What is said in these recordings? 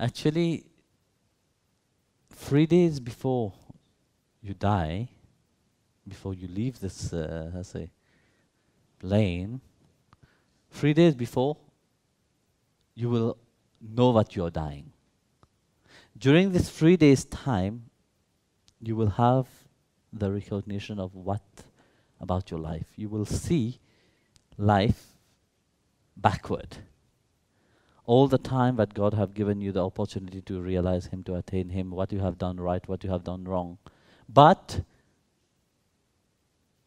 Actually, 3 days before you die, before you leave this, how say, plane, 3 days before, you will know that you are dying. During this 3 days time, you will have the recognition of what about your life. You will see life backward. All the time that God have given you the opportunity to realize Him, to attain Him, what you have done right, what you have done wrong. But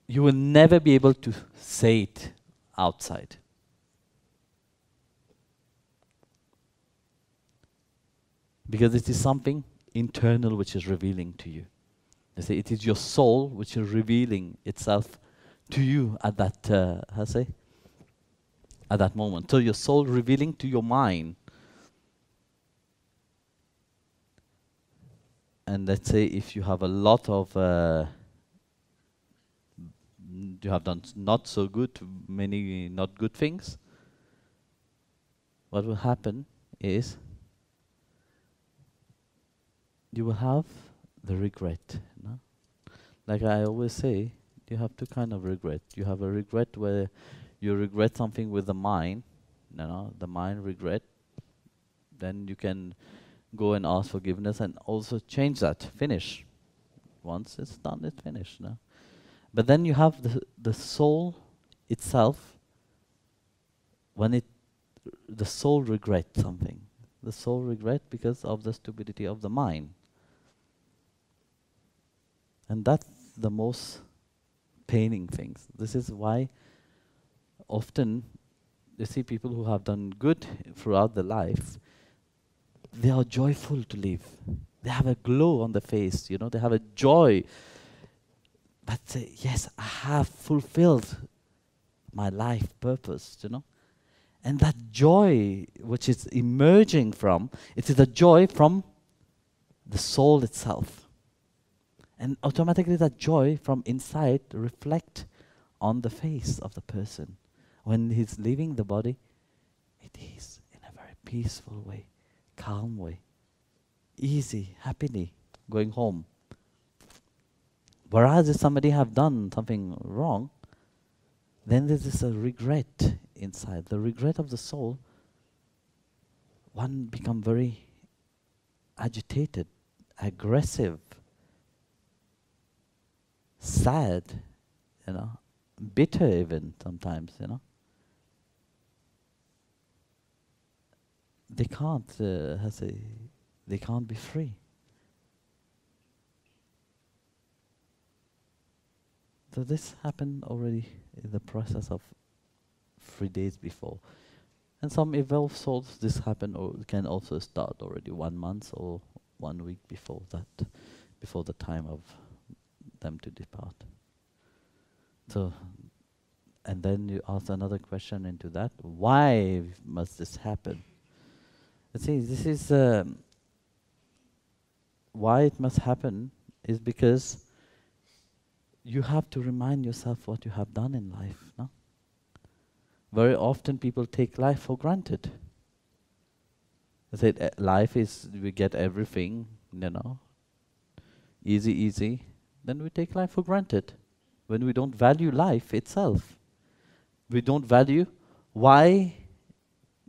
you will never be able to say it outside. Because it is something internal which is revealing to you. They say it is your soul which is revealing itself to you at that, at that moment. So your soul revealing to your mind. And let's say if you have a lot of, you have done not so good, many not good things, what will happen is you will have the regret. No? Like I always say, you have two kind of regret. You have a regret where you regret something with the mind, the mind regret. Then you can go and ask forgiveness and also change that, finish. Once it's done, it's finished. No? But then you have the soul itself, when the soul regrets something. The soul regret because of the stupidity of the mind. And that's the most paining things. This is why often you see people who have done good throughout their life, they are joyful to live. They have a glow on the face, they have a joy. But say, yes, I have fulfilled my life purpose, And that joy which is emerging from, it is a joy from the soul itself. And automatically that joy from inside reflect on the face of the person. When he's leaving the body, it is in a very peaceful way, calm way, easy, happily going home. Whereas if somebody have done something wrong, then there is a regret inside. The regret of the soul, one become very agitated, aggressive, sad, bitter even sometimes, They can't, they can't be free. So this happened already in the process of 3 days before. And some evolved souls, this happen or can also start already 1 month or 1 week before that, before the time of them to depart. So, and then you ask another question into that: why must this happen? See, this is why it must happen is because you have to remind yourself what you have done in life. No? Very often people take life for granted. They say life is, we get everything, easy. Then we take life for granted. When we don't value life itself, we don't value why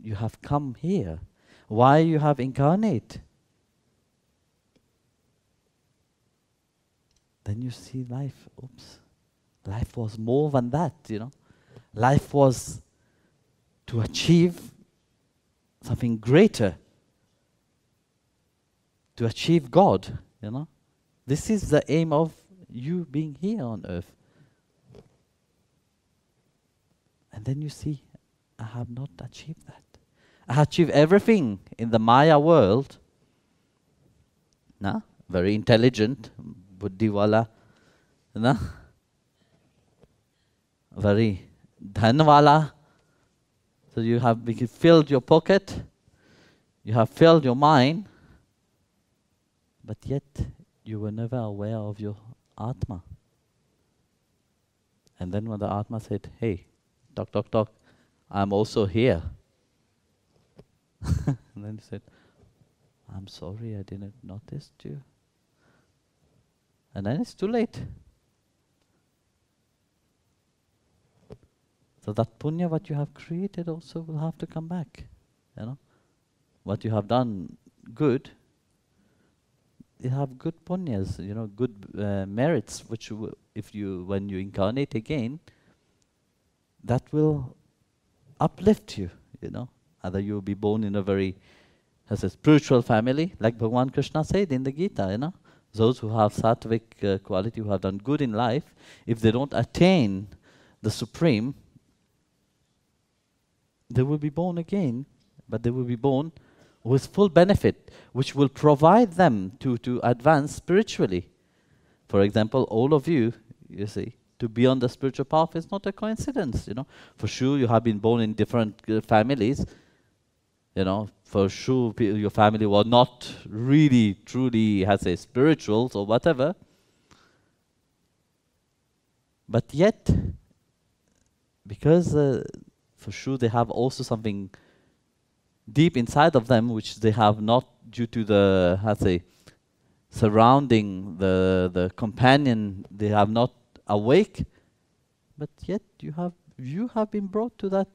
you have come here, why you have incarnate. Then you see life, life was more than that, Life was to achieve something greater, to achieve God, This is the aim of you being here on earth. And then you see, I have not achieved that. I achieved everything in the Maya world. Very intelligent, buddhiwala, very dhanwala. So you have filled your pocket, you have filled your mind, but yet you were never aware of your Atma. And then when the Atma said, hey, talk, I'm also here. And then he said, I'm sorry, I didn't notice you. And then it's too late. So that punya what you have created also will have to come back. You know, what you have done good, you have good punyas, you know, good merits, which if you, when you incarnate again, that will uplift you, you know. Either you will be born in a very, as a spiritual family, like Bhagavan Krishna said in the Gita, you know. Those who have sattvic quality, who have done good in life, if they don't attain the supreme, they will be born again, but they will be born with full benefit, which will provide them to advance spiritually. For example, all of you, you see, to be on the spiritual path is not a coincidence, you know. For sure, you have been born in different families, you know. For sure, your family was not really, truly, has a spirituals or whatever. But yet, because for sure they have also something deep inside of them which they have not, due to the, how to say, surrounding the companion, they have not awake. But yet you have been brought to that,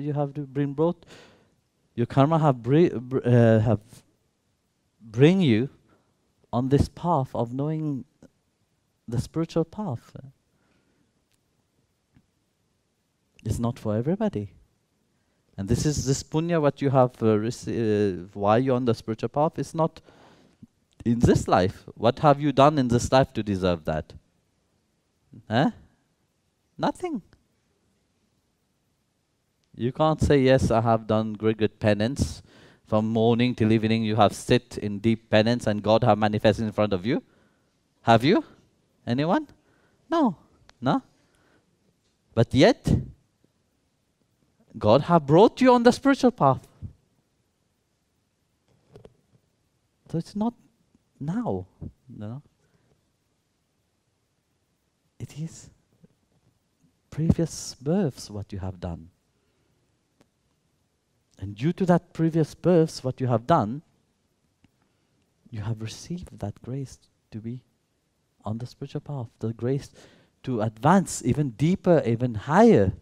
you have been brought, your karma have bring you on this path of knowing the spiritual path. It's not for everybody. And this is this punya what you have why you're on the spiritual path is not in this life. What have you done in this life to deserve that? Nothing. You can't say, yes, I have done great penance. From morning till evening you have sit in deep penance and God have manifested in front of you. Have you? Anyone? No. No. But yet, God have brought you on the spiritual path. So it's not now, no. It is previous births what you have done. And due to that previous births what you have done, you have received that grace to be on the spiritual path, the grace to advance even deeper, even higher